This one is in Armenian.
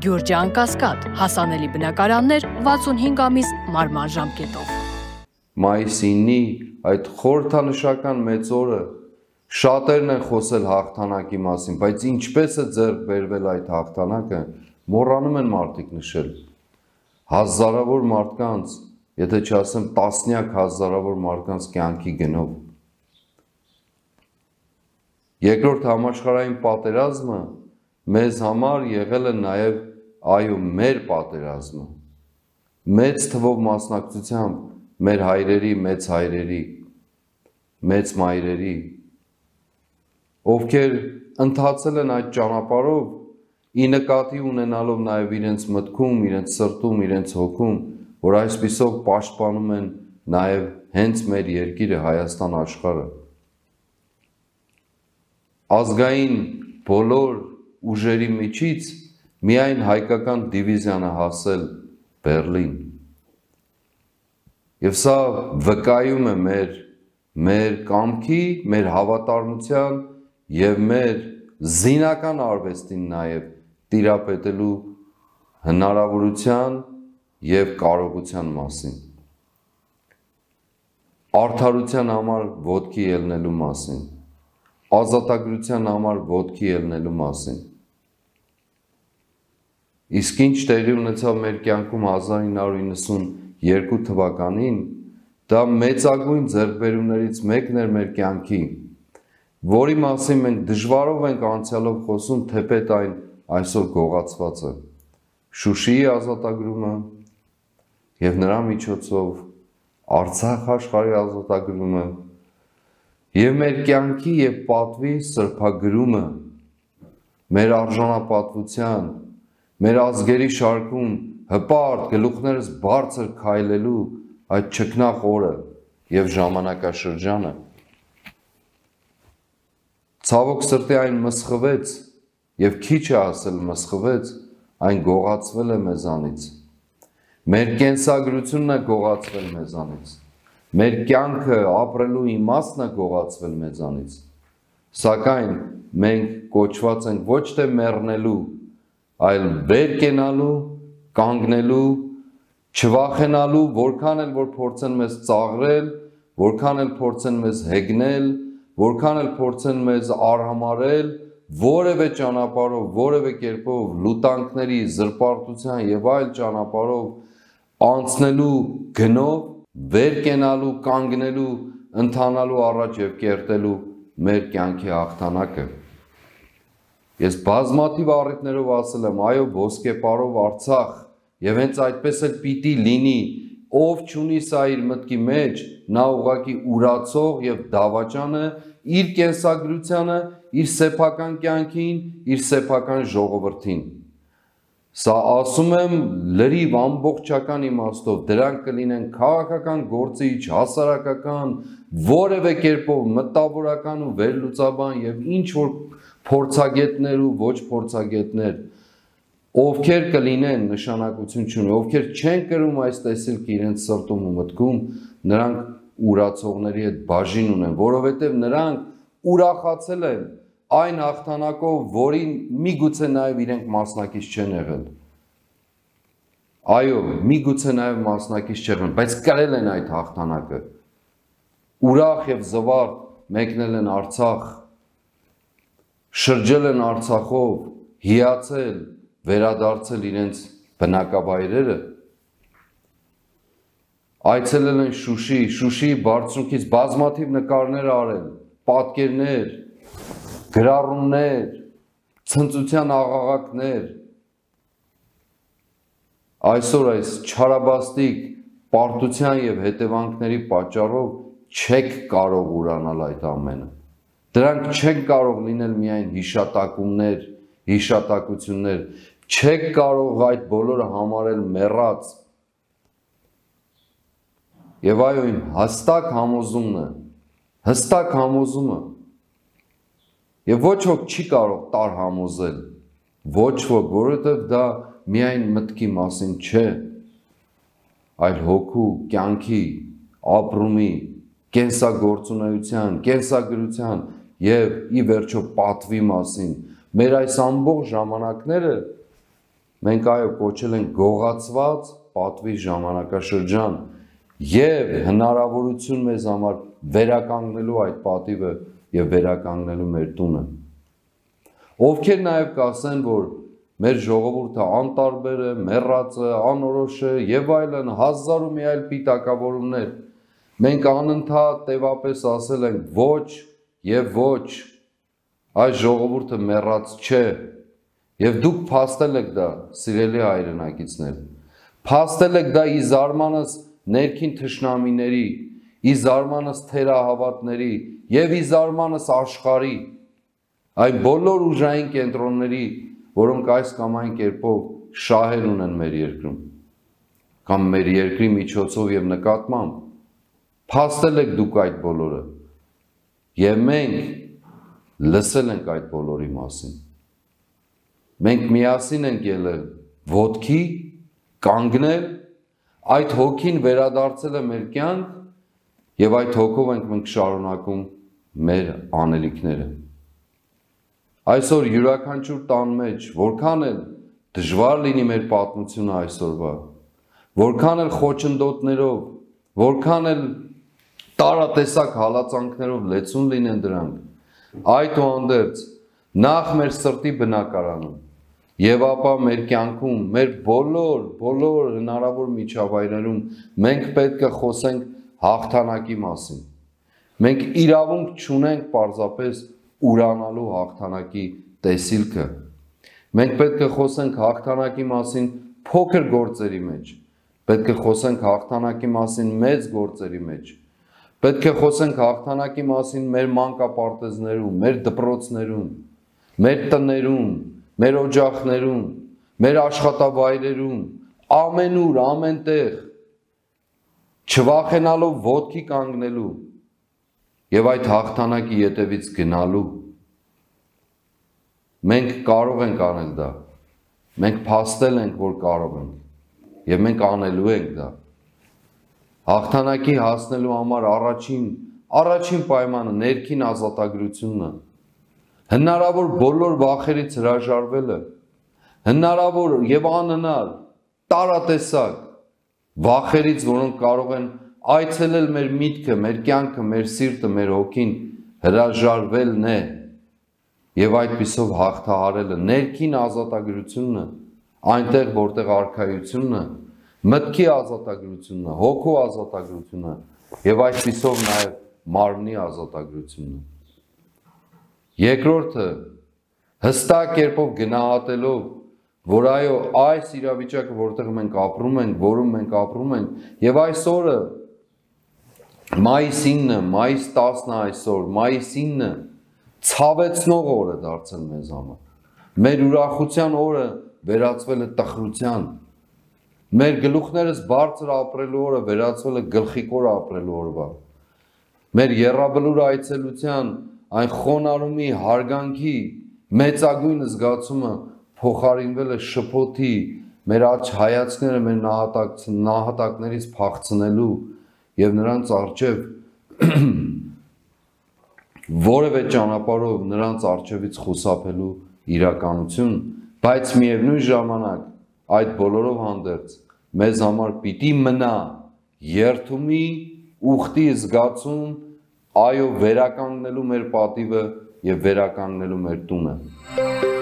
Գյուրջան Կասկադ, հասանելի բնակարաններ 65 ամիս մարման ժամկետով։ Մայիսի 9-ի այդ խորհրդանշական մեծ օրը շատերն են խոսել հաղթանակի մասին, բայց ինչպես է ձեռք բերվել այդ հաղթանակը, մոռանում են մարդիկ նշել։ Հազարավոր մարդկանց, եթե չասեմ տասնյակ հազարավոր մարդկանց կյանքի գնով։ Երկրորդ համաշխարհային պատերազմը մեզ համար եղել է նաև այո մեր պատերազմը, մեծ թվով մասնակցությամբ մեր հայրերի, մեծ հայրերի, մեծ մայրերի, ովքեր ընթացել են այդ ճանապարհով, ի նկատի ունենալով նաև իրենց մտքում, իրենց սրտում, իրենց հոգում, որ այսպիսով պաշտպանում են նաև հենց մեր երկիրը, Հայաստան աշխարհը։ Ազգային բոլոր ուժերի միջից միայն հայկական դիվիզիան է հասել Բեռլին։ Եվ սա վկայում է մեր կամքի, մեր հավատարմության եւ մեր զինական արվեստին նաև տիրապետելու հնարավորության եւ կարողության մասին։ Արդարության համար ոտքի ելնելու մասին, ազատագրության համար ոտքի ելնելու մասին։ Իսկ ինչ տեղի ունեցավ մեր կյանքում 1992 թվականին, դա մեծագույն ձեռքբերումներից մեկն էր մեր կյանքի, որի մասին մենք դժվարով ենք անցյալով խոսում, թեպետ այն այսօր գողացված է։ Շուշիի ազատագրումը եւ նրա միջոցով Արցախ աշխարհի ազատագրումը եւ մեր կյանքի եւ պատվի սրբագրումը, մեր արժանապատվության, մեր ազգերի շարքում հպարտ գլուխներս բարձր քայլելու այդ չքնաղ օրը եւ ժամանակաշրջանը։ Ցավոք սրտի այն մսխվեց եւ քիչ է ասել մսխվեց, այն գողացվել է մեզանից։ Մեր կենսագրությունն է գողացվել մեզանից։ Մեր կյանքը ապրելու իմաստն է գողացվել մեզանից։ Սակայն մենք կոչված ենք ոչ թե մեռնելու, այլ վեր կենալու, կանգնելու, չվախենալու, որքան էլ որ փորձեն մեզ ծաղրել, որքան էլ փորձեն մեզ հեգնել, որքան էլ փորձեն մեզ արհամարել, որևէ ճանապարհով, որևէ կերպով լուտանքների, զրպարտության եւ այլ ճանապարհով անցնելու գնով, վեր կենալու, կանգնելու, ընթանալու առաջ եւ կերտելու մեր կյանքի հաղթանակը։ Ես բազմաթիվ առիթներով ասել եմ, այո, ոսկեպարով Արցախ, եւ հենց այդպես էլ պիտի լինի, ով չունի սա իր մտքի մեջ, նա ուղղակի ուրացող եւ դավաճան է իր կենսագրությանը, իր սեփական կյանքին, իր սեփական ժողովրդին։ Սա ասում եմ լրիվ ամբողջական իմաստով, դրանք կլինեն քաղաքական գործիչ, հասարակական, որևէ կերպով մտավորական ու վերլուծաբան եւ ինչ որ փորձագետներ ու ոչ փորձագետներ, ովքեր կլինեն նշանակություն չունի, ովքեր չեն կրում այս տեսիլքը իրենց սրտում ու մտքում, նրանք ուրացողների հետ բաժին ունեն, որովհետև նրանք ուրախացել են այն հաղթանակով, որին միգուցե նաև իրենք մասնակից չեն եղել։ Այո, միգուցե նաև մասնակից չեղեն, բայց կրել են այդ հաղթանակը։ Ուրախ եւ զվարթ մեկնել են Արցախ, շրջել են Արցախով, հիացել, վերադարձել իրենց բնակավայրերը, այցելել են Շուշի, Շուշիի բարձունքից բազմաթիվ նկարներ արել, պատկերներ, գրառումներ, ցնծության աղաղակներ։ Այսօր այս չարաբաստիկ պարտության եւ հետևանքների պատճառով չեք կարող ուրանալ այդ ամենը։ Դրանք չեն կարող լինել միայն հիշատակումներ, հիշատակություններ, չեք կարող այդ բոլորը համարել մեռած։ Եվ այո, իմ հստակ համոզումն է, հստակ համոզումը, եւ ոչ ոք չի կարող տար համոզել, ոչ ոք, որովհետեւ դա միայն մտքի մասին չէ, այլ հոգու, կյանքի, ապրումի, կենսագործունեության, կենսագրության եւ ի վերջո պատվի մասին։ Մեր այս ամբողջ ժամանակները մենք այո կոչել ենք գողացված պատվի ժամանակաշրջան եւ հնարավորություն մեզ համար վերականգնելու այդ պատիվը եւ վերականգնելու մեր տունը։ Ովքեր նաեւ կասեն, որ մեր ժողովուրդը անտարբեր է, մեռած է, անորոշ է եւ այլն, հազար ու մի այլ պիտակավորումներ, մենք անընդհատ տևապես ասել ենք ոչ եւ ոչ, այս ժողովուրդը մեռած չէ եւ դուք փաստել եք դա, սիրելի հայրենակիցներ, փաստել եք դա ի զարմանս ներքին թշնամիների, ի զարմանս թերահավատների եւ ի զարմանս աշխարհի, այն բոլոր ուժային կենտրոնների, որոնք այս կամ այն կերպով շահեր ունեն մեր երկրում, կամ մեր երկրի միջոցով եւ նկատմամբ, փաստել եք դուք այդ բոլորը, եւ մենք լսել ենք այդ բոլորի մասին, մենք միասին ենք ելել ոտքի, կանգնել, այդ հոգին վերադարձել է մեր կյանք եւ այդ հոգով ենք մենք շարունակում մեր անելիքները։ Այսօր յուրաքանչյուր տան մեջ, որքան էլ դժվար լինի մեր պատմությունը այսօրվա, որքան էլ խոչընդոտներով, որքան էլ տարատեսակ հալածանքներով լեցուն լինեն դրանք, այդուհանդերձ նախ մեր սրտի բնակարանում եւ ապա մեր կյանքում, մեր բոլոր հնարավոր միջավայրերում մենք պետք է խոսենք հաղթանակի մասին։ Մենք իրավունք չունենք պարզապես ուրանալու հաղթանակի տեսիլքը։ Մենք պետք է խոսենք հաղթանակի մասին փոքր գործերի մեջ, պետք է խոսենք հաղթանակի մասին մեծ գործերի մեջ, պետք է խոսենք հաղթանակի մասին մեր մանկապարտեզներում, մեր դպրոցներում, մեր տներում, մեր օջախներում, մեր աշխատավայրերում, ամենուր, ամենտեղ, չվախենալով ոտքի կանգնելու եւ այդ հաղթանակի ետևից գնալու։ Մենք կարող ենք անել դա, մենք փաստել ենք, որ կարող ենք եւ մենք անելու ենք դա։ Հաղթանակի հասնելու համար առաջին պայմանը ներքին ազատագրությունն է։ Հնարավոր բոլոր վախերից հրաժարվելը, հնարավոր եւ անհնար տարատեսակ վախերից, որոնք կարող են այցելել մեր միտքը, մեր կյանքը, մեր սիրտը, մեր հոգին, հրաժարվելն է եւ այդպիսով հաղթահարելը, ներքին ազատագրությունն է, այնտեղ որտեղ արքայությունն է, մտքի ազատագրությունն է, հոգու ազատագրությունն է եւ այդպիսով նաեւ մարմնի ազատագրությունն է։ Երկրորդը հստակ կերպով գնահատելով, որ այո, այս իրավիճակը, որտեղ մենք ապրում ենք, որում մենք ապրում ենք, եւ այս օրը մայիս 9-ը, մայիս 10-ը այսօր, մայիս 9-ը ցավեցնող օր է դարձել մեզ համար։ Մեր ուրախության օրը վերածվել է տխրության։ Մեր գլուխներս բարձր ապրելու օրը վերածվել է գլխիկոր ապրելու օրվա։ Մեր եռաբլուր այցելության այն խոնարհումի, հարգանքի, մեծագույն զգացումը փոխարինվել է շփոթի, մեր աջ հայացքները մեր նահատակներից փախցնելու եւ նրանց առջեւ որևէ ճանապարհով նրանց առջևից խուսափելու իրականություն, բայց միևնույն ժամանակ այդ բոլորով հանդերձ մեզ համար պիտի մնա երթումի ուխտի զգացում, այո, վերականգնելու մեր պատիվը եւ վերականգնելու մեր տունը։